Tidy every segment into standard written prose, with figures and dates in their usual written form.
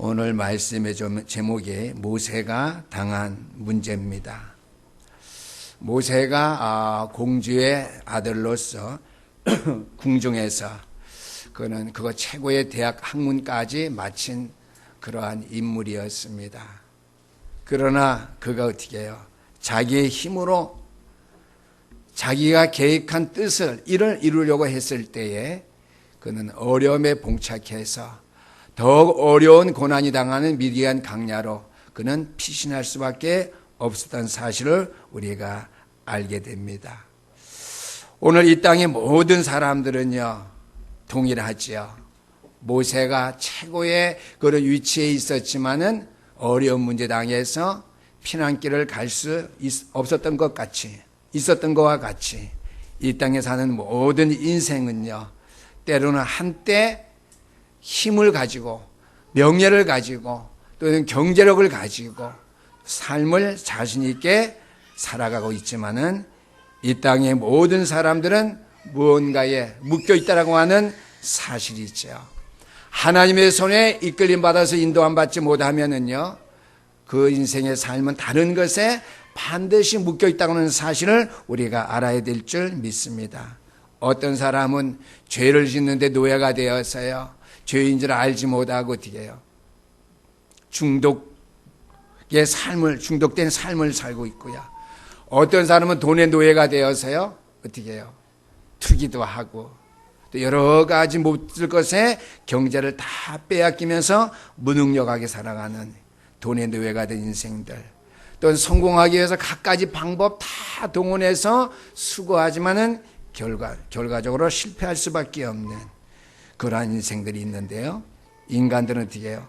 오늘 말씀의 제목이 모세가 당한 문제입니다. 모세가 공주의 아들로서 궁중에서 그는 그거 최고의 대학 학문까지 마친 그러한 인물이었습니다. 그러나 그가 어떻게 해요? 자기의 힘으로 자기가 계획한 뜻을 이루려고 했을 때에 그는 어려움에 봉착해서 더욱 어려운 고난이 당하는 미디안 강야로 그는 피신할 수밖에 없었던 사실을 우리가 알게 됩니다. 오늘 이 땅의 모든 사람들은요 동일하지요. 모세가 최고의 그런 위치에 있었지만은 어려운 문제 당해서 피난길을 갈 수 없었던 것 같이 있었던 것과 같이 이 땅에 사는 모든 인생은요 때로는 한때 힘을 가지고 명예를 가지고 또는 경제력을 가지고 삶을 자신 있게 살아가고 있지만은 이 땅의 모든 사람들은 무언가에 묶여 있다라고 하는 사실이 있죠. 하나님의 손에 이끌림 받아서 인도함 받지 못하면은요 그 인생의 삶은 다른 것에 반드시 묶여 있다고 하는 사실을 우리가 알아야 될 줄 믿습니다. 어떤 사람은 죄를 짓는데 노예가 되어서요 죄인 줄 알지 못하고 어떻게 해요? 중독된 삶을 살고 있고요. 어떤 사람은 돈의 노예가 되어서요 어떻게 해요? 투기도 하고 또 여러 가지 못 쓸 것에 경제를 다 빼앗기면서 무능력하게 살아가는 돈의 노예가 된 인생들, 또 성공하기 위해서 갖가지 방법 다 동원해서 수고하지만은 결과적으로 실패할 수밖에 없는 그러한 인생들이 있는데요. 인간들은 어떻게 해요?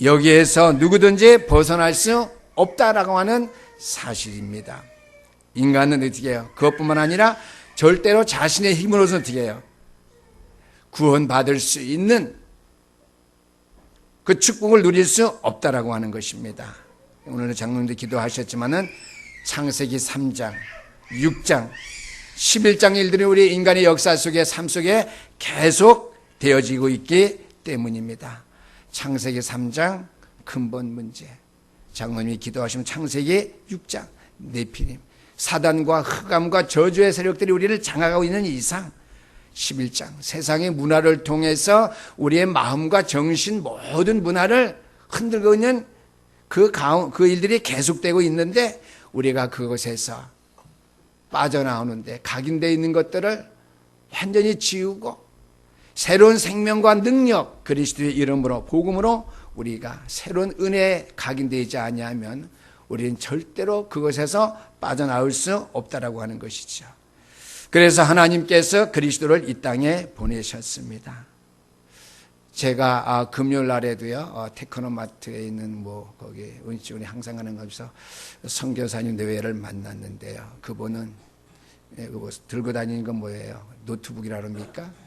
여기에서 누구든지 벗어날 수 없다라고 하는 사실입니다. 인간은 어떻게 해요? 그것뿐만 아니라 절대로 자신의 힘으로서 어떻게 해요? 구원받을 수 있는 그 축복을 누릴 수 없다라고 하는 것입니다. 오늘은 장로님도 기도하셨지만은 창세기 3장, 6장, 11장 일들이 우리 인간의 역사 속에 삶 속에 계속 되어지고 있기 때문입니다. 창세기 3장 근본 문제, 장로님이 기도하시면 창세기 6장 네피림, 사단과 흑암과 저주의 세력들이 우리를 장악하고 있는 이상 11장 세상의 문화를 통해서 우리의 마음과 정신 모든 문화를 흔들고 있는 그 일들이 계속되고 있는데 우리가 그것에서 빠져나오는데 각인되어 있는 것들을 완전히 지우고 새로운 생명과 능력 그리스도의 이름으로 복음으로 우리가 새로운 은혜에 각인되지 아니하면 우리는 절대로 그것에서 빠져나올 수 없다라고 하는 것이죠. 그래서 하나님께서 그리스도를 이 땅에 보내셨습니다. 제가 금요일 날에도요 테크노마트에 있는 거기 은지원이 항상 하는 거에서 선교사님 내외를 만났는데요. 그분은 들고 다니는 건 뭐예요? 노트북이라합니까?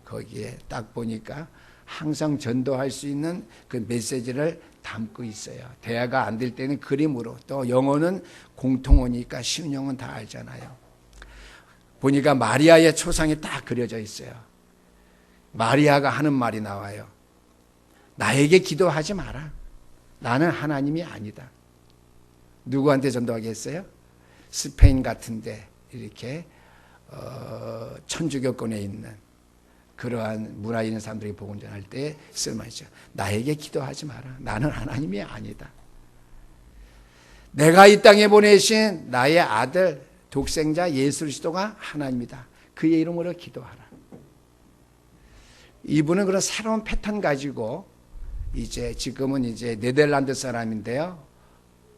거기에 딱 보니까 항상 전도할 수 있는 그 메시지를 담고 있어요. 대화가 안 될 때는 그림으로, 또 영어는 공통어니까 쉬운 영어는 다 알잖아요. 보니까 마리아의 초상이 딱 그려져 있어요. 마리아가 하는 말이 나와요. 나에게 기도하지 마라. 나는 하나님이 아니다. 누구한테 전도하겠어요? 스페인 같은데 이렇게 천주교권에 있는 그러한 문화 있는 사람들이 복음 전할 때 쓸만이죠. 나에게 기도하지 마라. 나는 하나님이 아니다. 내가 이 땅에 보내신 나의 아들 독생자 예수 그리스도가 하나님이다. 그의 이름으로 기도하라. 이분은 그런 새로운 패턴 가지고 지금은 네덜란드 사람인데요.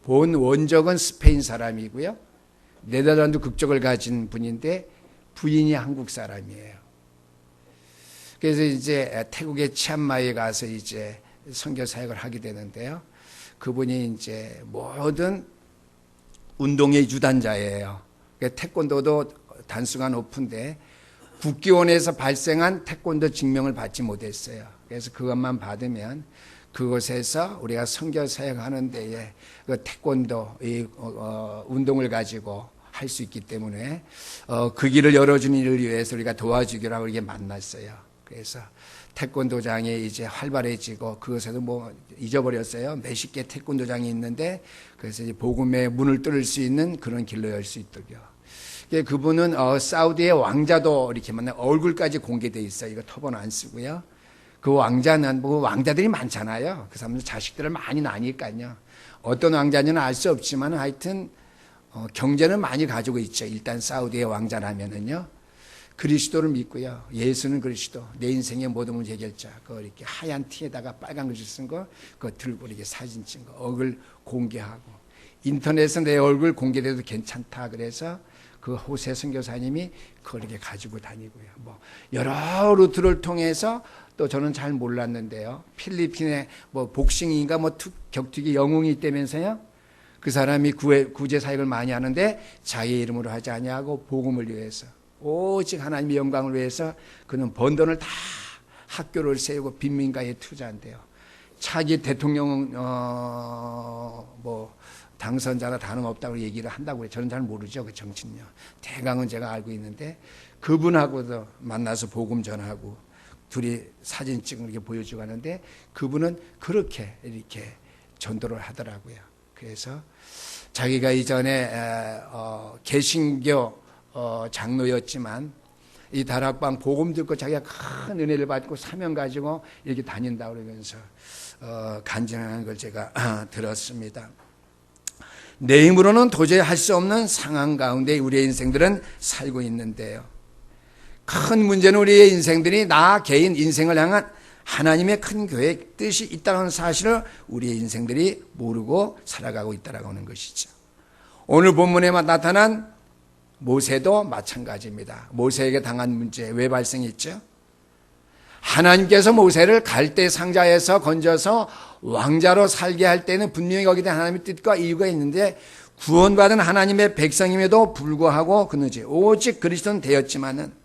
본 원적은 스페인 사람이고요. 네덜란드 국적을 가진 분인데 부인이 한국 사람이에요. 그래서 태국의 치안마이에 가서 선교 사역을 하게 되는데요. 그분이 모든 운동의 유단자예요. 태권도도 단수가 높은데 국기원에서 발생한 태권도 증명을 받지 못했어요. 그래서 그것만 받으면 그곳에서 우리가 선교 사역하는 데에 그 태권도 운동을 가지고 할 수 있기 때문에 그 길을 열어주는 일을 위해서 우리가 도와주기로 하고 이렇게 만났어요. 그래서 태권도장이 이제 활발해지고 그것에도 뭐 잊어버렸어요. 몇십 개 태권도장이 있는데 그래서 이제 복음의 문을 뚫을 수 있는 그런 길로 열 수 있도록요. 그분은 사우디의 왕자도 이렇게 만나 얼굴까지 공개돼 있어요. 이거 터번 안 쓰고요. 그 왕자는 뭐 왕자들이 많잖아요. 그 사람들 자식들을 많이 나니까요. 어떤 왕자인지는 알 수 없지만 하여튼 경제는 많이 가지고 있죠. 일단 사우디의 왕자라면은요. 그리스도를 믿고요. 예수는 그리스도, 내 인생의 모든 문제 해결자. 그거 이렇게 하얀 티에다가 빨간 글씨 쓴 거, 그거 들고 이렇게 사진 찍은 거, 얼굴 공개하고. 인터넷에 내 얼굴 공개돼도 괜찮다. 그래서 그 호세 선교사님이 그걸 이렇게 가지고 다니고요. 뭐 여러 루트를 통해서 또 저는 잘 몰랐는데요. 필리핀에 뭐 복싱인가 뭐 격투기 영웅이 있다면서요. 그 사람이 구제 사역을 많이 하는데 자기 이름으로 하지 아니하고 복음을 위해서 오직 하나님의 영광을 위해서 그는 번 돈을 다 학교를 세우고 빈민가에 투자한대요. 차기 대통령 뭐 당선자나 다름없다고 얘기를 한다고 해요. 저는 잘 모르죠. 그 정치는요. 대강은 제가 알고 있는데 그분하고도 만나서 복음 전하고 둘이 사진 찍은 이렇게 보여주고 하는데 그분은 그렇게 이렇게 전도를 하더라고요. 그래서 자기가 이전에 개신교 장로였지만 이 다락방 복음 듣고 자기가 큰 은혜를 받고 사명 가지고 이렇게 다닌다 그러면서 간증하는 걸 제가 들었습니다. 내 힘으로는 도저히 할 수 없는 상황 가운데 우리의 인생들은 살고 있는데요. 큰 문제는 우리의 인생들이 나 개인 인생을 향한 하나님의 큰 계획, 뜻이 있다는 사실을 우리의 인생들이 모르고 살아가고 있다고 하는 것이죠. 오늘 본문에 나타난 모세도 마찬가지입니다. 모세에게 당한 문제 왜 발생했죠? 하나님께서 모세를 갈대 상자에서 건져서 왕자로 살게 할 때는 분명히 거기에 하나님의 뜻과 이유가 있는데 구원받은 하나님의 백성임에도 불구하고 그는 오직 그리스도는 되었지만은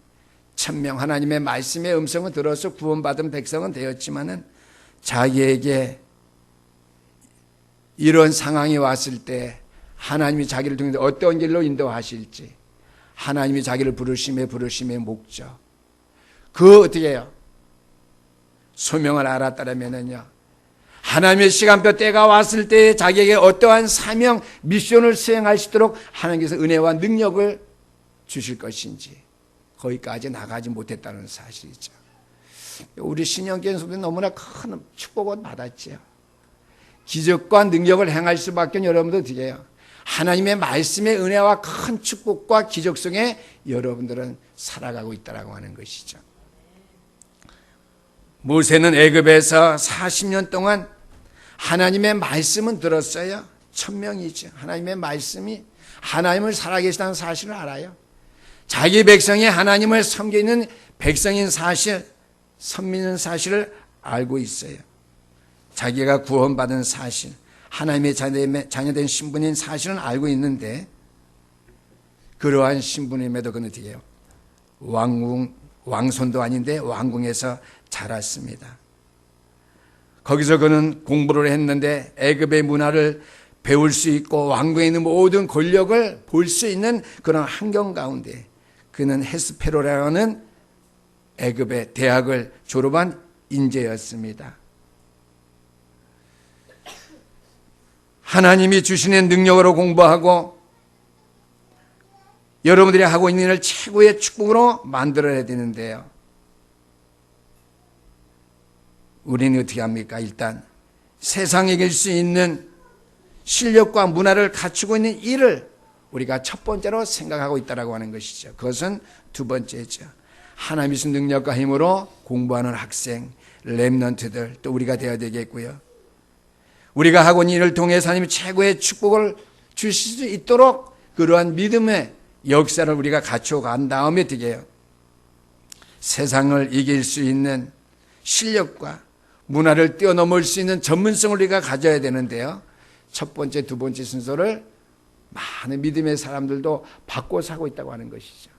천명 하나님의 말씀의 음성을 들어서 구원받은 백성은 되었지만은 자기에게 이런 상황이 왔을 때 하나님이 자기를 통해서 어떤 길로 인도하실지 하나님이 자기를 부르심의 목적 그 어떻게 해요? 소명을 알았다면은요 하나님의 시간표 때가 왔을 때 자기에게 어떠한 사명 미션을 수행할 수 있도록 하나님께서 은혜와 능력을 주실 것인지 거기까지 나가지 못했다는 사실이죠. 우리 신영교회 성도는 너무나 큰 축복을 받았지요. 기적과 능력을 행할 수밖에 여러분들 어떻게 해요? 하나님의 말씀의 은혜와 큰 축복과 기적 속에 여러분들은 살아가고 있다고 하는 것이죠. 모세는 애굽에서 40년 동안 하나님의 말씀은 들었어요. 천명이죠. 하나님의 말씀이 하나님을 살아계시다는 사실을 알아요. 자기 백성이 하나님을 섬기는 백성인 사실, 선민인 사실을 알고 있어요. 자기가 구원받은 사실, 하나님의 자녀된 신분인 사실은 알고 있는데 그러한 신분임에도 그는 어떻게 해요? 왕손도 아닌데 왕궁에서 자랐습니다. 거기서 그는 공부를 했는데 애굽의 문화를 배울 수 있고 왕궁에 있는 모든 권력을 볼 수 있는 그런 환경 가운데 그는 헤스페로라는 애굽의 대학을 졸업한 인재였습니다. 하나님이 주시는 능력으로 공부하고 여러분들이 하고 있는 일을 최고의 축복으로 만들어야 되는데요. 우리는 어떻게 합니까? 일단 세상에 이길 수 있는 실력과 문화를 갖추고 있는 일을 우리가 첫 번째로 생각하고 있다고 하는 것이죠. 그것은 두 번째죠. 하나님의 능력과 힘으로 공부하는 학생, 렘넌트들 또 우리가 되어야 되겠고요. 우리가 하고 있는 일을 통해서 하나님이 최고의 축복을 주실 수 있도록 그러한 믿음의 역사를 우리가 갖춰간 다음에 어떻게 해요? 세상을 이길 수 있는 실력과 문화를 뛰어넘을 수 있는 전문성을 우리가 가져야 되는데요. 첫 번째, 두 번째 순서를 많은 믿음의 사람들도 바꿔 사고 있다고 하는 것이죠.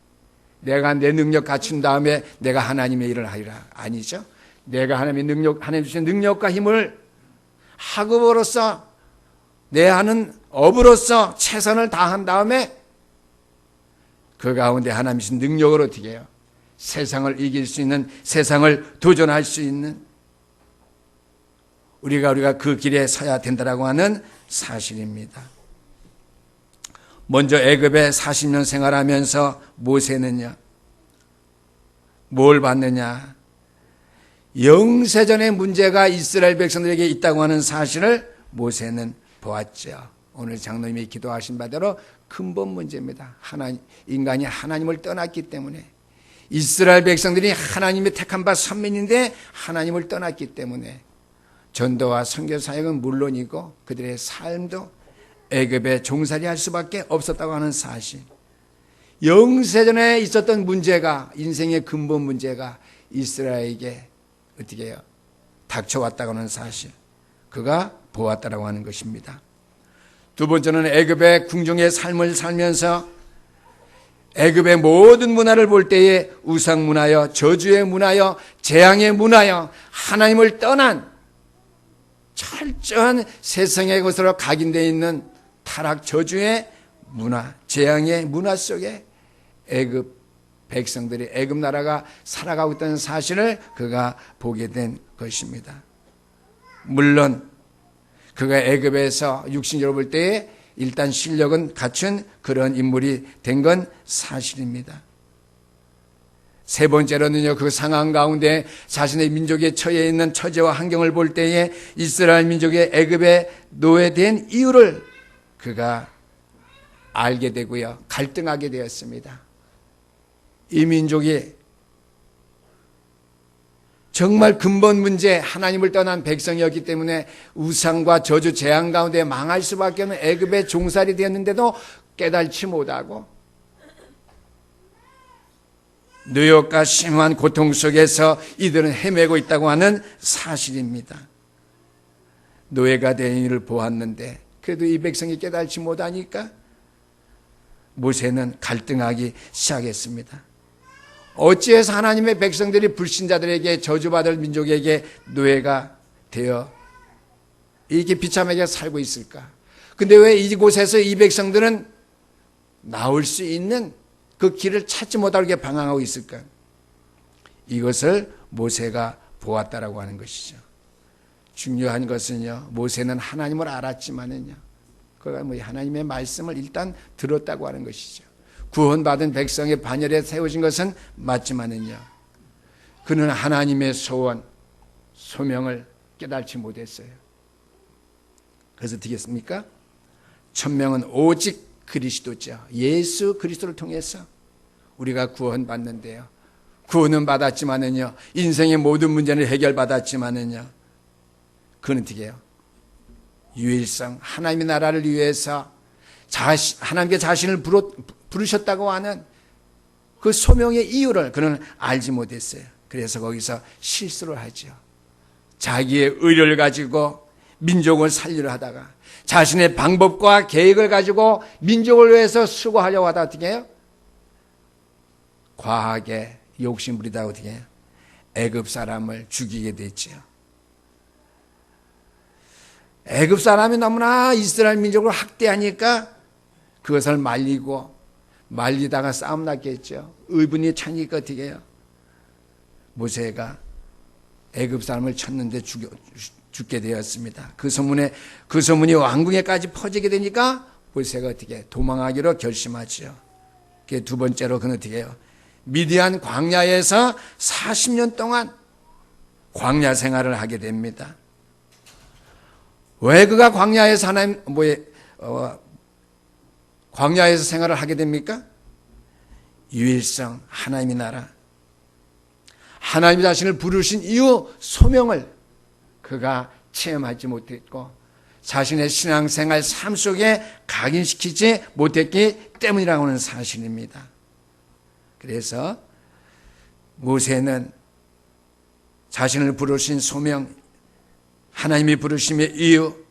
내가 내 능력 갖춘 다음에 내가 하나님의 일을 하리라. 아니죠. 내가 하나님의 능력, 하나님 주신 능력과 힘을 학업으로서 내 하는 업으로서 최선을 다한 다음에 그 가운데 하나님 주신 능력으로 어떻게 해요? 세상을 이길 수 있는, 세상을 도전할 수 있는 우리가 그 길에 서야 된다라고 하는 사실입니다. 먼저 애굽에 40년 생활하면서 모세는요, 뭘 봤느냐? 영세전의 문제가 이스라엘 백성들에게 있다고 하는 사실을 모세는 보았죠. 오늘 장로님이 기도하신 바대로 근본 문제입니다. 인간이 하나님을 떠났기 때문에, 이스라엘 백성들이 하나님의 택한 바 선민인데 하나님을 떠났기 때문에 전도와 선교 사역은 물론이고 그들의 삶도 애굽에 종살이할 수밖에 없었다고 하는 사실. 영세전에 있었던 문제가, 인생의 근본 문제가 이스라엘에게 어떻게 해요? 닥쳐왔다고 하는 사실, 그가 보았다라고 하는 것입니다. 두 번째는 애굽의 궁중의 삶을 살면서 애굽의 모든 문화를 볼 때에 우상 문화여, 저주의 문화여, 재앙의 문화여, 하나님을 떠난 철저한 세상의 것으로 각인되어 있는 타락 저주의 문화, 재앙의 문화 속에 애굽 백성들이, 애굽 나라가 살아가고 있다는 사실을 그가 보게 된 것입니다. 물론 그가 애굽에서 육신적으로 볼 때에 일단 실력은 갖춘 그런 인물이 된 건 사실입니다. 세 번째로는요, 그 상황 가운데 자신의 민족에 처해 있는 처지와 환경을 볼 때에 이스라엘 민족의 애굽에 노예된 이유를 그가 알게 되고요, 갈등하게 되었습니다. 이 민족이 정말 근본 문제, 하나님을 떠난 백성이었기 때문에 우상과 저주, 재앙 가운데 망할 수밖에 없는 애굽의 종살이 되었는데도 깨달지 못하고 누욕과 심한 고통 속에서 이들은 헤매고 있다고 하는 사실입니다. 노예가 된 일을 보았는데 그래도 이 백성이 깨달지 못하니까 모세는 갈등하기 시작했습니다. 어찌해서 하나님의 백성들이 불신자들에게, 저주받을 민족에게 노예가 되어 이렇게 비참하게 살고 있을까? 근데 왜 이곳에서 이 백성들은 나올 수 있는 그 길을 찾지 못하고 이렇게 방황하고 있을까? 이것을 모세가 보았다라고 하는 것이죠. 중요한 것은요, 모세는 하나님을 알았지만은요, 그가 하나님의 말씀을 일단 들었다고 하는 것이죠. 구원받은 백성의 반열에 세워진 것은 맞지만은요, 그는 하나님의 소원, 소명을 깨달지 못했어요. 그래서 어떻겠습니까? 천명은 오직 그리스도죠. 예수 그리스도를 통해서 우리가 구원받는데요, 구원은 받았지만은요, 인생의 모든 문제는 해결받았지만은요, 그는 어떻게 해요? 유일성, 하나님의 나라를 위해서 하나님께 자신을 부르셨다고 하는 그 소명의 이유를 그는 알지 못했어요. 그래서 거기서 실수를 하죠. 자기의 의를 가지고 민족을 살리려 하다가 자신의 방법과 계획을 가지고 민족을 위해서 수고하려고 하다 어떻게 해요? 과하게 욕심부리다 어떻게 해요? 애굽 사람을 죽이게 됐죠. 애굽 사람이 너무나 이스라엘 민족을 학대하니까 그것을 말리다가 싸움 났겠죠. 의분이 차니까 어떻게 해요? 모세가 애굽 사람을 쳤는데 죽게 되었습니다. 그 소문이 왕궁에까지 퍼지게 되니까 모세가 어떻게 해요? 도망하기로 결심하죠. 그 두 번째로 그는 어떻게 해요? 미디안 광야에서 40년 동안 광야 생활을 하게 됩니다. 왜 그가 광야에서 광야에서 생활을 하게 됩니까? 유일성, 하나님의 나라, 하나님이 자신을 부르신 이유, 소명을 그가 체험하지 못했고 자신의 신앙생활 삶 속에 각인시키지 못했기 때문이라고 하는 사실입니다. 그래서 모세는 자신을 부르신 소명, 하나님이 부르심의 이유,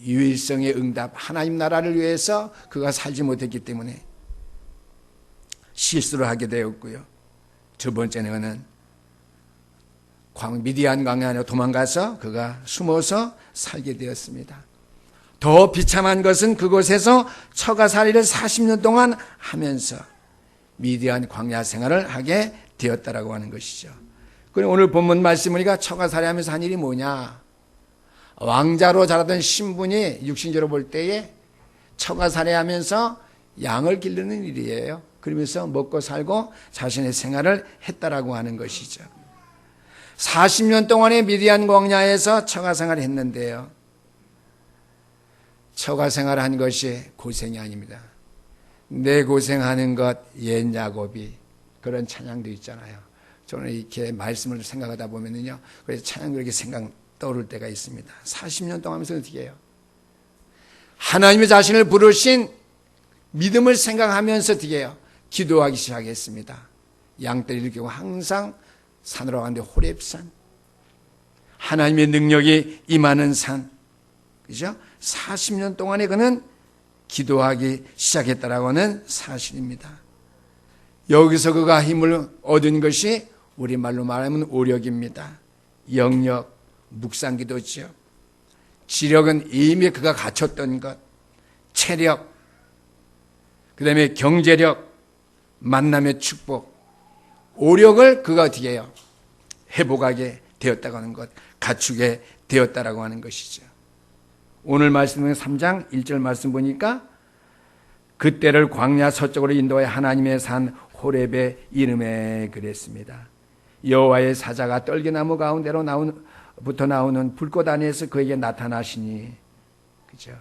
유일성의 응답, 하나님 나라를 위해서 그가 살지 못했기 때문에 실수를 하게 되었고요. 두 번째는 미디안 광야로 도망가서 그가 숨어서 살게 되었습니다. 더 비참한 것은 그곳에서 처가살이를 40년 동안 하면서 미디안 광야 생활을 하게 되었다라고 하는 것이죠. 그리고 오늘 본문 말씀 보니까 처가 살해하면서 한 일이 뭐냐? 왕자로 자라던 신분이 육신적으로 볼 때에 처가 살해하면서 양을 기르는 일이에요. 그러면서 먹고 살고 자신의 생활을 했다라고 하는 것이죠. 40년 동안의 미디안 광야에서 처가 생활을 했는데요. 처가 생활을 한 것이 고생이 아닙니다. 내 고생하는 것 옛 야곱이, 그런 찬양도 있잖아요. 저는 이렇게 말씀을 생각하다 보면은요, 그래서 찬양도 이렇게 생각 떠오를 때가 있습니다. 40년 동안 하면서 어떻게 해요? 하나님의 자신을 부르신 믿음을 생각하면서 어떻게 해요? 기도하기 시작했습니다. 양떼를 일으키고 항상 산으로 가는데 호렙산, 하나님의 능력이 임하는 산, 그죠? 40년 동안에 그는 기도하기 시작했다라고 하는 사실입니다. 여기서 그가 힘을 얻은 것이 우리말로 말하면 오력입니다. 영력, 묵상기도죠. 지력은 이미 그가 갖췄던 것, 체력, 그 다음에 경제력, 만남의 축복, 오력을 그가 어떻게 해요? 회복하게 되었다고 하는 것, 갖추게 되었다라고 하는 것이죠. 오늘 말씀은 3장 1절 말씀 보니까 그때를 광야 서쪽으로 인도해 하나님의 산 호렙의 이름에 그랬습니다. 여호와의 사자가 떨기나무 가운데로 부터 나오는 불꽃 안에서 그에게 나타나시니, 그죠?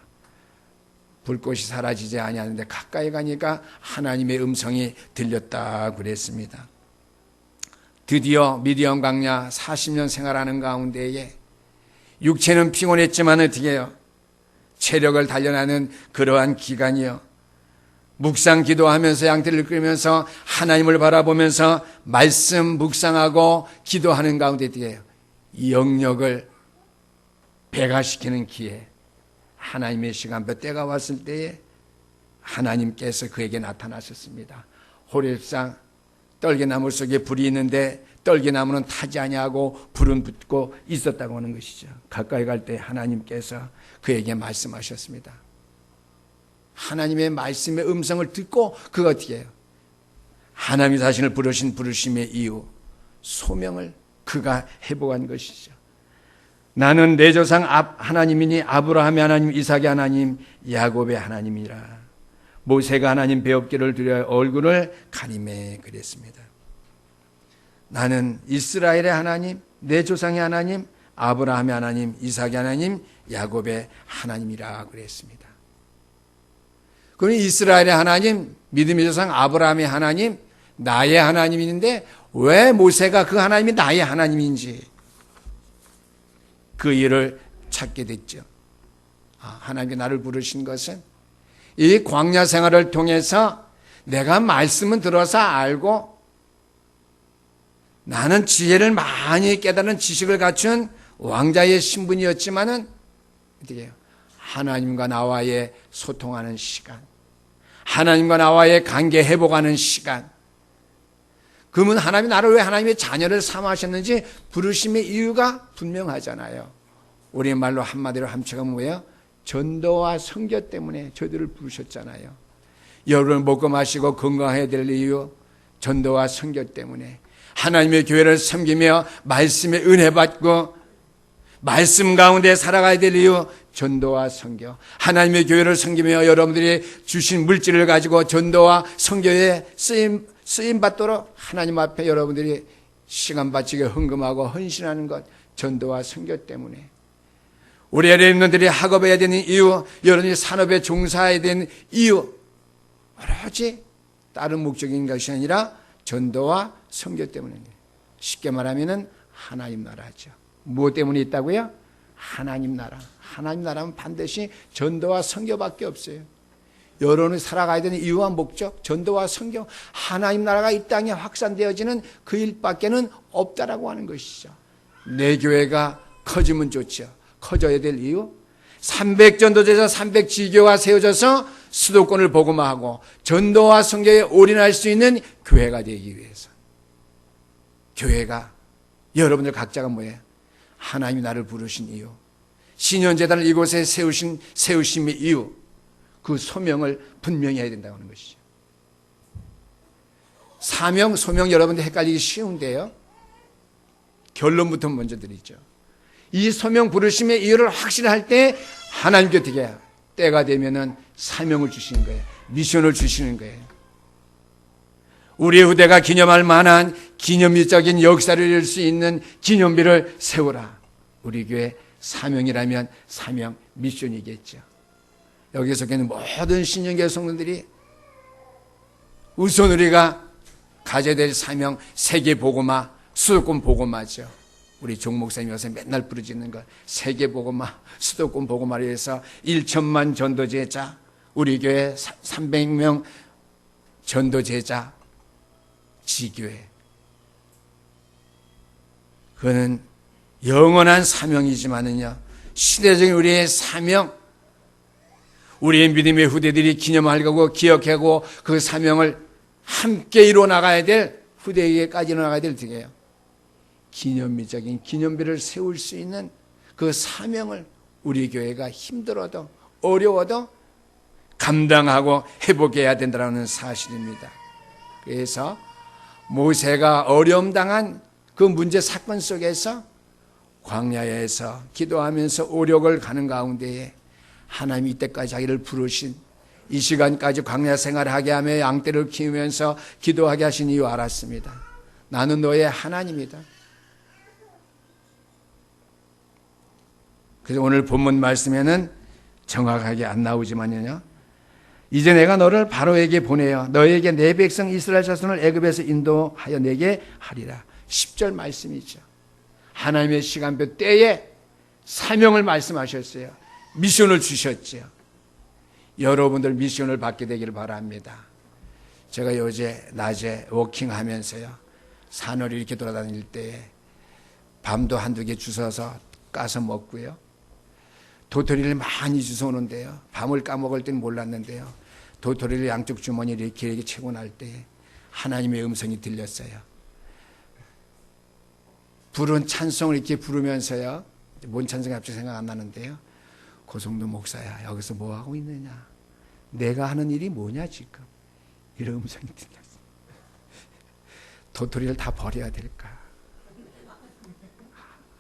불꽃이 사라지지 아니하는데 가까이 가니까 하나님의 음성이 들렸다 그랬습니다. 드디어 미디안 광야 40년 생활하는 가운데에 육체는 피곤했지만 어떻게 해요? 체력을 단련하는 그러한 기간이요. 묵상 기도하면서 양떼를 끌면서 하나님을 바라보면서 말씀 묵상하고 기도하는 가운데 어떻게 해요? 영역을 배가시키는 기회, 하나님의 시간표 때가 왔을 때에 하나님께서 그에게 나타나셨습니다. 호렙산 떨기나무 속에 불이 있는데 떨기나무는 타지 아니하고 불은 붙고 있었다고 하는 것이죠. 가까이 갈 때 하나님께서 그에게 말씀하셨습니다. 하나님의 말씀의 음성을 듣고 그가 어떻게 해요? 하나님이 자신을 부르신 부르심의 이유, 소명을 그가 회복한 것이죠. 나는 내 조상 하나님이니 아브라함의 하나님, 이삭의 하나님, 야곱의 하나님이라. 모세가 하나님 배웁기를 두려 얼굴을 가리매 그랬습니다. 나는 이스라엘의 하나님, 내 조상의 하나님, 아브라함의 하나님, 이삭의 하나님, 야곱의 하나님이라 그랬습니다. 그럼 이스라엘의 하나님, 믿음의 조상 아브라함의 하나님, 나의 하나님인데 왜 모세가 그 하나님이 나의 하나님인지 그 이유를 찾게 됐죠. 하나님이 나를 부르신 것은 이 광야 생활을 통해서 내가 말씀은 들어서 알고 나는 지혜를 많이 깨달은 지식을 갖춘 왕자의 신분이었지만은 어떻게 해요? 하나님과 나와의 소통하는 시간, 하나님과 나와의 관계 회복하는 시간. 그러면 하나님이 나를 왜 하나님의 자녀를 삼으셨는지 부르심의 이유가 분명하잖아요. 우리말로 한마디로 함축하면 뭐예요? 전도와 선교 때문에 저희들을 부르셨잖아요. 여러분을 먹고 마시고 건강해야 될 이유, 전도와 선교 때문에 하나님의 교회를 섬기며 말씀의 은혜 받고 말씀 가운데 살아가야 될 이유, 전도와 선교. 하나님의 교회를 섬기며 여러분들이 주신 물질을 가지고 전도와 선교에 쓰임 받도록 하나님 앞에 여러분들이 시간 바치게 헌금하고 헌신하는 것, 전도와 선교 때문에. 우리 여러분들이 학업해야 되는 이유, 여러분이 산업에 종사해야 되는 이유, 오로지 다른 목적인 것이 아니라 전도와 선교 때문입니다. 쉽게 말하면 하나님 나라죠. 무엇 때문에 있다고요? 하나님 나라. 하나님 나라면 반드시 전도와 선교밖에 없어요. 여러분이 살아가야 되는 이유와 목적, 전도와 선교, 하나님 나라가 이 땅에 확산되어지는 그 일밖에는 없다라고 하는 것이죠. 내 교회가 커지면 좋죠. 커져야 될 이유, 300전도제자 300지교가 세워져서 수도권을 복음화하고 전도와 선교에 올인할 수 있는 교회가 되기 위해서. 교회가 여러분들 각자가 뭐예요? 하나님이 나를 부르신 이유, 신년제단을 이곳에 세우심의 이유, 그 소명을 분명히 해야 된다고 하는 것이죠. 사명, 소명 여러분들 헷갈리기 쉬운데요. 결론부터 먼저 드리죠. 이 소명 부르심의 이유를 확실할 때 하나님께 어떻게 해요? 때가 되면은 사명을 주시는 거예요. 미션을 주시는 거예요. 우리 후대가 기념할 만한 기념비적인 역사를 이룰 수 있는 기념비를 세우라. 우리 교회 사명이라면 사명, 미션이겠죠. 여기 속에는 모든 신령교회 성도들이 우선 우리가 가져야 될 사명, 세계복음화, 수도권 복음화죠. 우리 종 목사님이 와서 맨날 부르짖는 것, 세계복음화, 수도권 복음화를 위해서 1천만 전도제자, 우리 교회 300명 전도제자, 지교회. 그거는 영원한 사명이지만은요, 시대적인 우리의 사명, 우리의 믿음의 후대들이 기념하고 기억하고 그 사명을 함께 이루어 나가야 될, 후대에게까지 이루어 나가야 될 등이에요. 기념비적인 기념비를 세울 수 있는 그 사명을 우리 교회가 힘들어도 어려워도 감당하고 회복해야 된다는 사실입니다. 그래서 모세가 어려움 당한 그 문제 사건 속에서 광야에서 기도하면서 오력을 가는 가운데에 하나님이 이때까지 자기를 부르신, 이 시간까지 광야 생활하게 하며 양떼를 키우면서 기도하게 하신 이유 알았습니다. 나는 너의 하나님이다. 그래서 오늘 본문 말씀에는 정확하게 안 나오지만요, 이제 내가 너를 바로에게 보내어 너에게 내 백성 이스라엘 자손을 애굽에서 인도하여 내게 하리라. 10절 말씀이죠. 하나님의 시간표 때에 사명을 말씀하셨어요. 미션을 주셨죠. 여러분들 미션을 받게 되기를 바랍니다. 제가 요새 낮에 워킹하면서요, 산을 이렇게 돌아다닐 때에 밤도 한두 개 주워서 까서 먹고요, 도토리를 많이 주워오는데요, 밤을 까먹을 때는 몰랐는데요, 도토리를 양쪽 주머니에 이렇게 채고 날 때 하나님의 음성이 들렸어요. 부른 찬송을 이렇게 부르면서요, 뭔 찬송이 갑자기 생각 안 나는데요, 고성도 목사야, 여기서 뭐 하고 있느냐? 내가 하는 일이 뭐냐 지금? 이런 음성이 들렸어요. 도토리를 다 버려야 될까?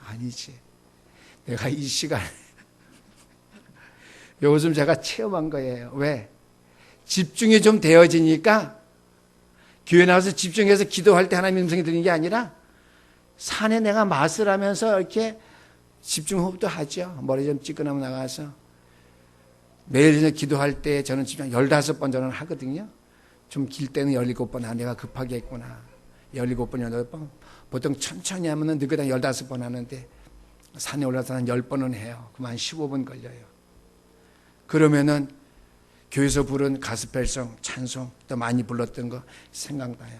아니지. 내가 이 시간에 요즘 제가 체험한 거예요. 왜? 집중이 좀 되어지니까 교회 나와서 집중해서 기도할 때 하나님의 음성이 들리는 게 아니라 산에 내가 맛을 하면서 이렇게 집중호흡도 하죠. 머리 좀 찌끈하면 나가서 매일 저녁 기도할 때 저는 집중 15번 저는 하거든요. 좀 길 때는 17번. 아, 내가 급하게 했구나. 17번, 18번. 보통 천천히 하면은 늦게다 15번 하는데 산에 올라서 한 10번은 해요. 그럼 한 15분 걸려요. 그러면은 교회에서 부른 가스펠송, 찬송, 또 많이 불렀던 거 생각나요.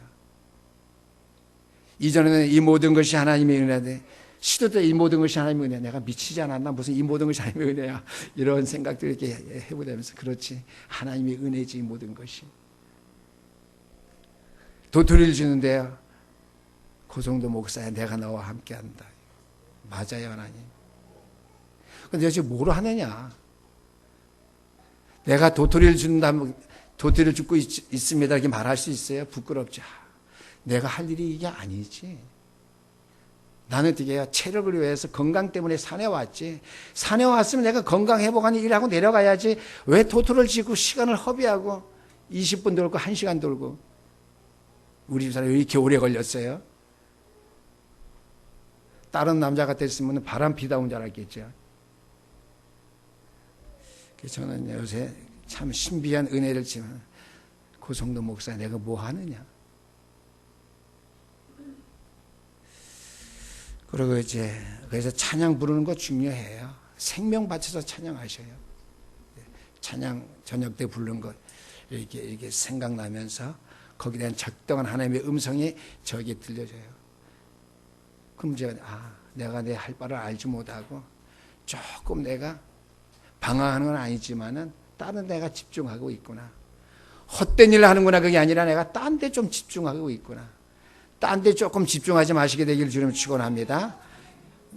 이전에는 이 모든 것이 하나님의 은혜인데, 시도 때 이 모든 것이 하나님의 은혜야. 내가 미치지 않았나? 무슨 이 모든 것이 하나님의 은혜야. 이런 생각들 이렇게 해보면서, 그렇지. 하나님의 은혜지, 이 모든 것이. 도토리를 주는데요, 고성도 목사야, 내가 너와 함께 한다. 맞아요, 하나님. 근데 지금 뭐로 하느냐? 내가 도토리를 준다면, 도토리를 줍고 있습니다. 이렇게 말할 수 있어요? 부끄럽죠. 내가 할 일이 이게 아니지. 나는 어떻게 해요? 체력을 위해서 건강 때문에 산에 왔지. 산에 왔으면 내가 건강 회복하는 일하고 내려가야지. 왜 도토리를 지고 시간을 허비하고 20분 돌고 1시간 돌고. 우리 집사람이 왜 이렇게 오래 걸렸어요? 다른 남자 같았으면 바람 피다 온 줄 알았겠죠. 그래서 저는 요새 참 신비한 은혜를 지만, 고성도 목사 내가 뭐 하느냐? 그리고 이제 그래서 찬양 부르는 거 중요해요. 생명 바쳐서 찬양하셔요. 찬양 저녁 때 부르는 거 이렇게 생각나면서 거기에 대한 적당한 하나님의 음성이 저에게 들려져요. 그럼 제가 내가 내 할 바를 알지 못하고 조금 내가 방황하는 건 아니지만은 다른 데가 집중하고 있구나. 헛된 일을 하는구나. 그게 아니라 내가 딴 데 좀 집중하고 있구나. 딴 데 조금 집중하지 마시게 되기를 주님 축원합니다.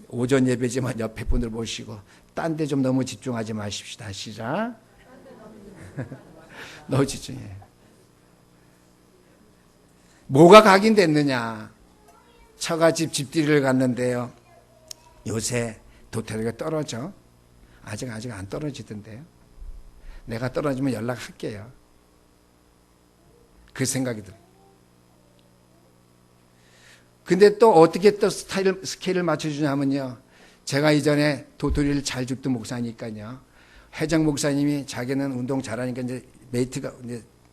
오전 예배지만 옆에 분들 모시고 딴 데 좀 너무 집중하지 마십시다. 시작. 너무 집중해. 뭐가 각인됐느냐? 처갓집 집들이를 갔는데요. 요새 도토리가 떨어져? 아직 안 떨어지던데요. 내가 떨어지면 연락할게요. 그 생각이 들어요. 근데 또 어떻게 또 스케일을 맞춰주냐면요. 제가 이전에 도토리를 잘 줍던 목사니까요. 회장 목사님이 자기는 운동 잘하니까 이제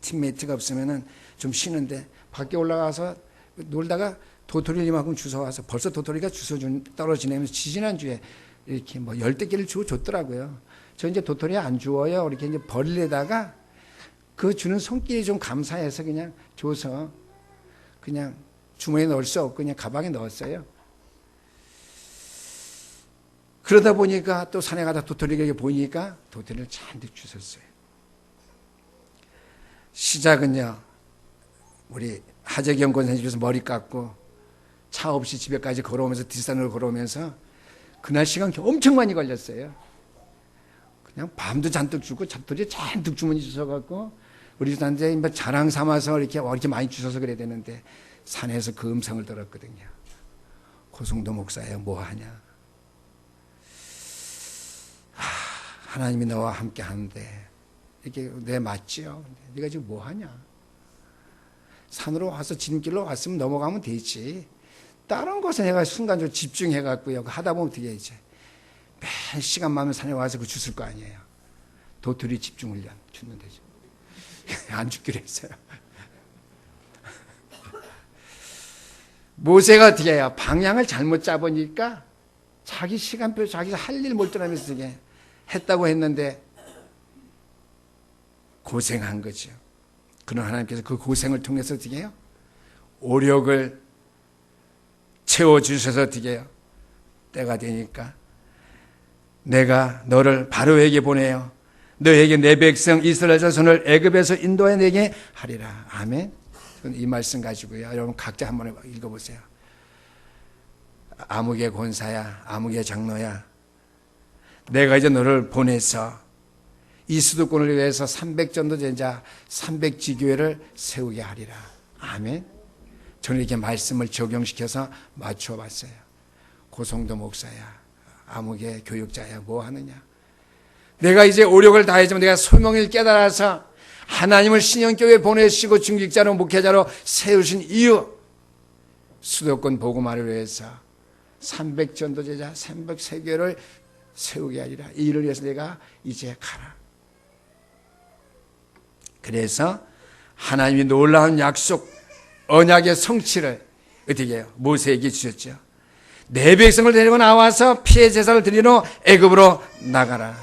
팀메이트가 없으면은 좀 쉬는데 밖에 올라가서 놀다가 도토리를 이만큼 주워와서 벌써 도토리가 떨어지네면서 지지난주에 이렇게 뭐 10개를 주워줬더라고요. 저 이제 도토리 안 주워요. 이렇게 이제 버리려다가 그 주는 손길이 좀 감사해서 그냥 줘서 그냥 주머니에 넣을 수 없고 그냥 가방에 넣었어요. 그러다 보니까 또 산에 가다 도토리가 보니까 도토리를 잔뜩 주웠어요. 시작은요, 우리 하재경 권사님께서 머리 깎고 차 없이 집에까지 걸어오면서 뒷산으로 걸어오면서 그날 시간 엄청 많이 걸렸어요. 그냥 밤도 잔뜩 주고 도토리 잔뜩 주머니 주워갖고 우리 산에 자랑 삼아서 이렇게 많이 주워서 그래야 되는데 산에서 그 음성을 들었거든요. 고성도 목사야 뭐하냐? 하나님이 너와 함께 하는데 이게 내 맞지요? 네가 지금 뭐하냐? 산으로 와서 지름길로 왔으면 넘어가면 되지. 다른 것에 내가 순간적으로 집중해갖고요. 하다 보면 어떻게 이제 매 시간만 하면 산에 와서 그 주술 거 아니에요. 도토리 집중훈련 주는 데죠. 안 죽기로 했어요. 모세가 어떻게 해요? 방향을 잘못 잡으니까 자기 시간표, 자기 할 일 몰두하면서 이게 했다고 했는데 고생한 거죠. 그런 하나님께서 그 고생을 통해서 어떻게 해요? 오력을 채워주셔서 어떻게 해요? 때가 되니까 내가 너를 바로에게 보내요. 너에게 내 백성 이스라엘 자손을 애굽에서 인도해 내게 하리라. 아멘. 이 말씀 가지고요. 여러분 각자 한번 읽어보세요. 아무개 권사야, 아무개 장로야. 내가 이제 너를 보내서 이 수도권을 위해서 300전도제자 300지교회를 세우게 하리라. 아멘. 저는 이렇게 말씀을 적용시켜서 맞춰봤어요. 고성도 목사야, 아무개 교육자야, 뭐 하느냐. 내가 이제 오력을 다했지만 내가 소명을 깨달아서 하나님을 신령교회에 보내시고 중직자로 목회자로 세우신 이유, 수도권 복음화를 위해서 300전도제자 300세교회를 세우게 하리라. 이 일을 위해서 내가 이제 가라. 그래서 하나님이 놀라운 약속, 언약의 성취를 어떻게 해요? 모세에게 주셨죠. 내 백성을 데리고 나와서 피해 제사를 드리러 애굽으로 나가라.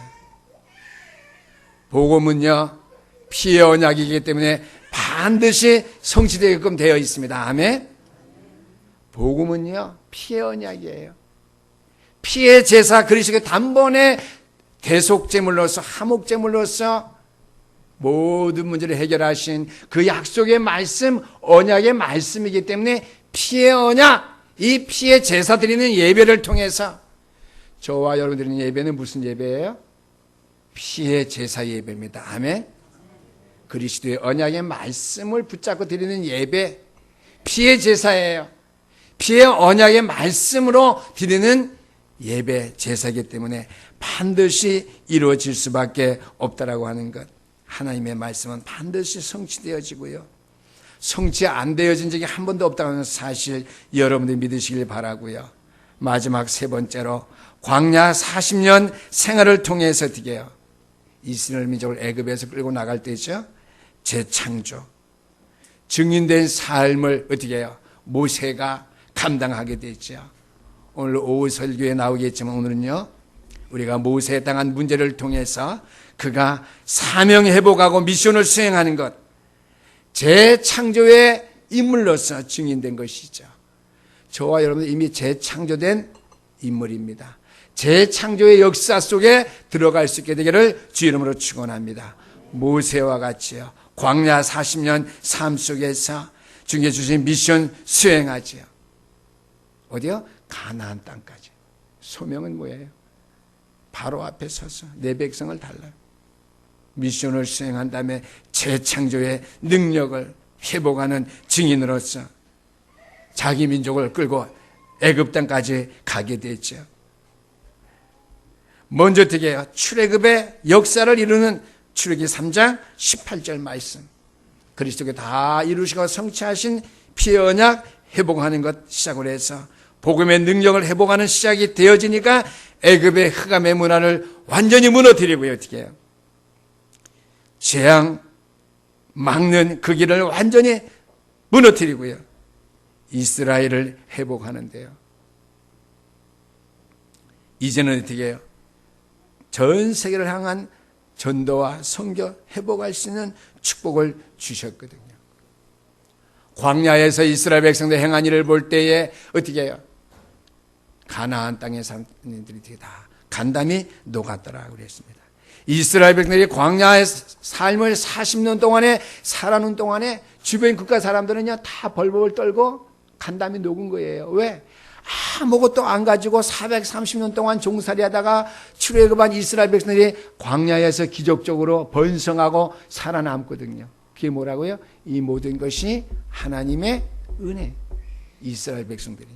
복음은요, 피해 언약이기 때문에 반드시 성취되게끔 되어 있습니다. 아멘. 복음은요, 피해 언약이에요. 피해 제사 그리스도의 단번에 대속제물로서, 화목제물로서 모든 문제를 해결하신 그 약속의 말씀, 언약의 말씀이기 때문에 피해 언약, 이 피해 제사 드리는 예배를 통해서 저와 여러분 드리는 예배는 무슨 예배예요? 피해 제사 예배입니다. 아멘. 그리스도의 언약의 말씀을 붙잡고 드리는 예배, 피해 제사예요. 피해 언약의 말씀으로 드리는 예배, 제사이기 때문에 반드시 이루어질 수밖에 없다라고 하는 것. 하나님의 말씀은 반드시 성취되어지고요. 성취 안 되어진 적이 한 번도 없다는 는 사실 여러분들이 믿으시길 바라고요. 마지막 세 번째로 광야 40년 생활을 통해서 어떻게 해요? 이스라엘 민족을 애굽에서 끌고 나갈 때죠. 재창조, 증인된 삶을 어떻게 해요? 모세가 감당하게 됐죠. 오늘 오후 설교에 나오겠지만 오늘은요, 우리가 모세에 당한 문제를 통해서 그가 사명 회복하고 미션을 수행하는 것, 재창조의 인물로서 증인된 것이죠. 저와 여러분은 이미 재창조된 인물입니다. 재창조의 역사 속에 들어갈 수 있게 되기를 주 이름으로 축원합니다. 모세와 같이요, 광야 40년 삶 속에서 주님께 주신 미션 수행하지요. 어디요? 가나안 땅까지. 소명은 뭐예요? 바로 앞에 서서 내 백성을 달라. 미션을 수행한 다음에 재창조의 능력을 회복하는 증인으로서 자기 민족을 끌고 애굽 땅까지 가게 됐죠. 먼저 어떻게 해요? 출애굽의 역사를 이루는 출애굽기 3장 18절 말씀. 그리스도께 다 이루시고 성취하신 피의 언약 회복하는 것 시작으로 해서 복음의 능력을 회복하는 시작이 되어지니까 애굽의 흑암의 문화를 완전히 무너뜨리고요. 어떻게 해요? 재앙 막는 그 길을 완전히 무너뜨리고요. 이스라엘을 회복하는데요. 이제는 어떻게 해요? 전 세계를 향한 전도와 선교 회복할 수 있는 축복을 주셨거든요. 광야에서 이스라엘 백성들 행한 일을 볼 때에 어떻게 해요? 가나안 땅의 사람들이 다 간담이 녹았더라고 그랬습니다. 이스라엘 백성들이 광야의 삶을 40년 동안에 살아는 동안에 주변 국가 사람들은요 다 벌벌 떨고 간담이 녹은 거예요. 왜? 아무것도 안 가지고 430년 동안 종살이 하다가 출애굽한 이스라엘 백성들이 광야에서 기적적으로 번성하고 살아남거든요. 그게 뭐라고요? 이 모든 것이 하나님의 은혜. 이스라엘 백성들이.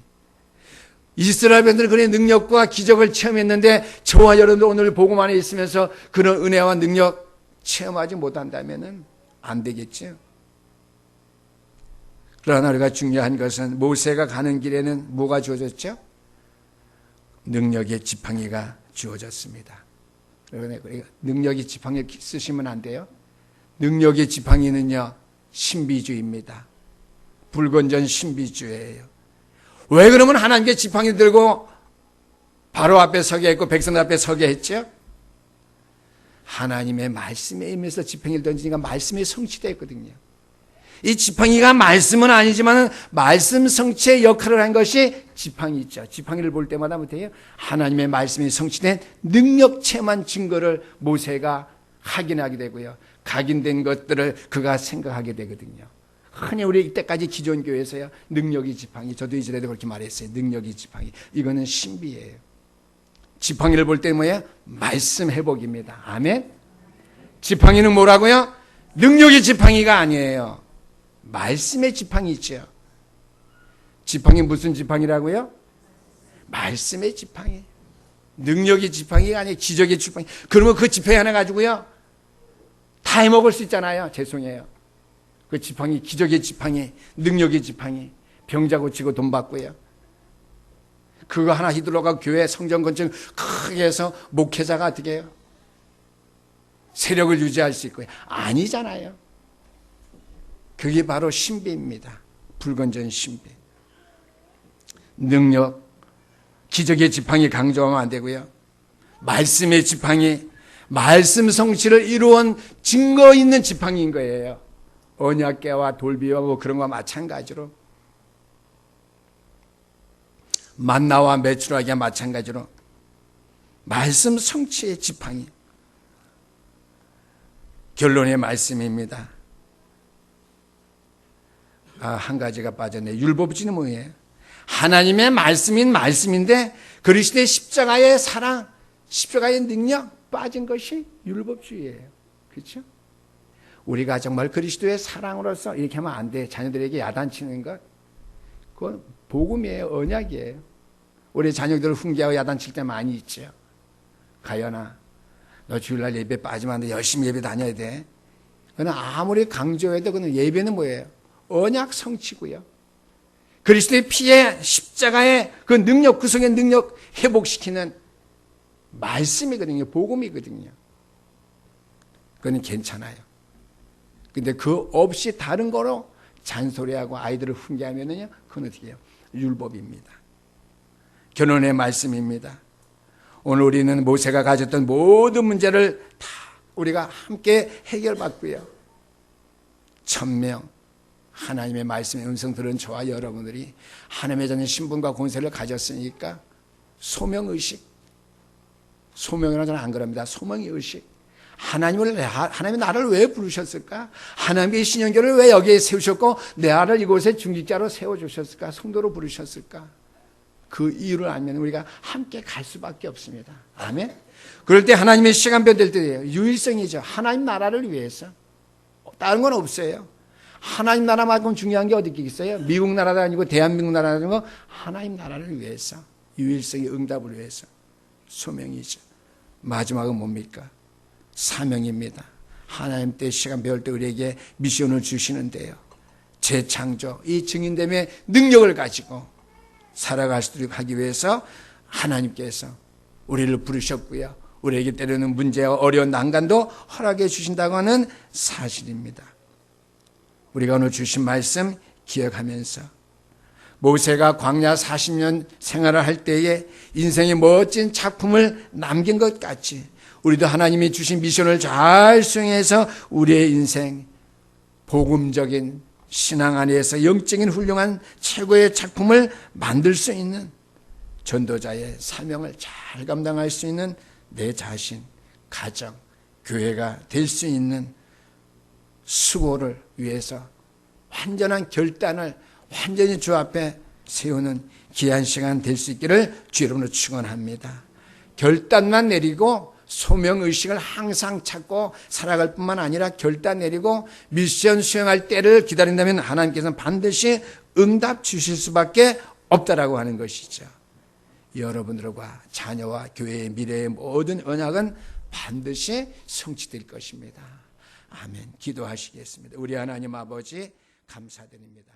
이스라엘 백성들은 그런 능력과 기적을 체험했는데 저와 여러분도 오늘 복음 안에 있으면서 그런 은혜와 능력 체험하지 못한다면 안 되겠죠. 그러나 우리가 중요한 것은 모세가 가는 길에는 뭐가 주어졌죠? 능력의 지팡이가 주어졌습니다. 그러나 능력의 지팡이 쓰시면 안 돼요. 능력의 지팡이는요 신비주의입니다. 불건전 신비주의예요. 왜 그러면 하나님께 지팡이 들고 바로 앞에 서게 했고 백성들 앞에 서게 했죠? 하나님의 말씀에 임해서 지팡이를 던지니까 말씀이 성취됐거든요. 이 지팡이가 말씀은 아니지만 말씀 성취의 역할을 한 것이 지팡이죠. 지팡이를 볼 때마다 못해요. 하나님의 말씀이 성취된 능력체만 증거를 모세가 확인하게 되고요. 각인된 것들을 그가 생각하게 되거든요. 흔히 우리 이때까지 기존 교회에서요. 능력이 지팡이. 저도 이전에도 그렇게 말했어요. 능력이 지팡이. 이거는 신비예요. 지팡이를 볼 때 뭐예요? 말씀 회복입니다. 아멘. 지팡이는 뭐라고요? 능력의 지팡이가 아니에요. 말씀의 지팡이죠. 지팡이 무슨 지팡이라고요? 말씀의 지팡이. 능력의 지팡이가 아니에요. 기적의 지팡이. 그러면 그 지팡이 하나 가지고요. 다 해먹을 수 있잖아요. 죄송해요. 그 지팡이, 기적의 지팡이, 능력의 지팡이, 병자 고치고 돈 받고요. 그거 하나 휘둘러가 교회 성전 건축 크게 해서 목회자가 어떻게 해요? 세력을 유지할 수 있고요. 아니잖아요. 그게 바로 신비입니다. 불건전 신비. 능력, 기적의 지팡이 강조하면 안 되고요. 말씀의 지팡이, 말씀 성취를 이루은 증거 있는 지팡이인 거예요. 언약궤와 돌비와 뭐 그런 거와 마찬가지로 만나와 메추라기와 마찬가지로 말씀 성취의 지팡이. 결론의 말씀입니다. 한 가지가 빠졌네. 율법주의는 뭐예요? 하나님의 말씀인 말씀인데 그리스도의 십자가의 사랑, 십자가의 능력 빠진 것이 율법주의예요. 그렇죠? 우리가 정말 그리스도의 사랑으로서 이렇게 하면 안 돼. 자녀들에게 야단치는 것. 그건 복음이에요. 언약이에요. 우리 자녀들을 훈계하고 야단칠 때 많이 있죠. 가연아, 너 주일날 예배 빠지면 안 돼. 열심히 예배 다녀야 돼. 그건 아무리 강조해도 그는 예배는 뭐예요? 언약 성취고요. 그리스도의 피에 십자가의 그 능력, 구속의 능력 회복시키는 말씀이거든요. 복음이거든요. 그건 괜찮아요. 근데 그 없이 다른 거로 잔소리하고 아이들을 훈계하면은요, 그건 어떻게 해요? 율법입니다. 결론의 말씀입니다. 오늘 우리는 모세가 가졌던 모든 문제를 다 우리가 함께 해결받고요. 1000명, 하나님의 말씀의 음성 들은 저와 여러분들이 하나님의 자녀 신분과 권세를 가졌으니까 소명의식, 소명이라는 저는 안 그럽니다. 소명의식. 하나님의 나를 왜 부르셨을까? 하나님의 신령교를 왜 여기에 세우셨고 내 아를 이곳에 중직자로 세워주셨을까? 성도로 부르셨을까? 그 이유를 알면 우리가 함께 갈 수밖에 없습니다. 아멘. 그럴 때 하나님의 시간표 될 때예요. 유일성이죠. 하나님 나라를 위해서. 다른 건 없어요. 하나님 나라만큼 중요한 게 어디 있겠어요? 미국 나라도 아니고 대한민국 나라도 아니고 하나님 나라를 위해서, 유일성의 응답을 위해서. 소명이죠. 마지막은 뭡니까? 사명입니다. 하나님 때 시간 배울 때 우리에게 미션을 주시는데요. 재창조, 이 증인됨의 능력을 가지고 살아갈 수 있도록 하기 위해서 하나님께서 우리를 부르셨고요. 우리에게 때로는 문제와 어려운 난간도 허락해 주신다고 하는 사실입니다. 우리가 오늘 주신 말씀 기억하면서 모세가 광야 40년 생활을 할 때에 인생의 멋진 작품을 남긴 것 같이 우리도 하나님이 주신 미션을 잘 수행해서 우리의 인생 복음적인 신앙 안에서 영적인 훌륭한 최고의 작품을 만들 수 있는 전도자의 사명을 잘 감당할 수 있는 내 자신, 가정, 교회가 될 수 있는 수고를 위해서 완전한 결단을 완전히 주 앞에 세우는 귀한 시간 될 수 있기를 주 이름으로 축원합니다. 결단만 내리고 소명의식을 항상 찾고 살아갈 뿐만 아니라 결단 내리고 미션 수행할 때를 기다린다면 하나님께서는 반드시 응답 주실 수밖에 없다라고 하는 것이죠. 여러분들과 자녀와 교회의 미래의 모든 언약은 반드시 성취될 것입니다. 아멘. 기도하시겠습니다. 우리 하나님 아버지 감사드립니다.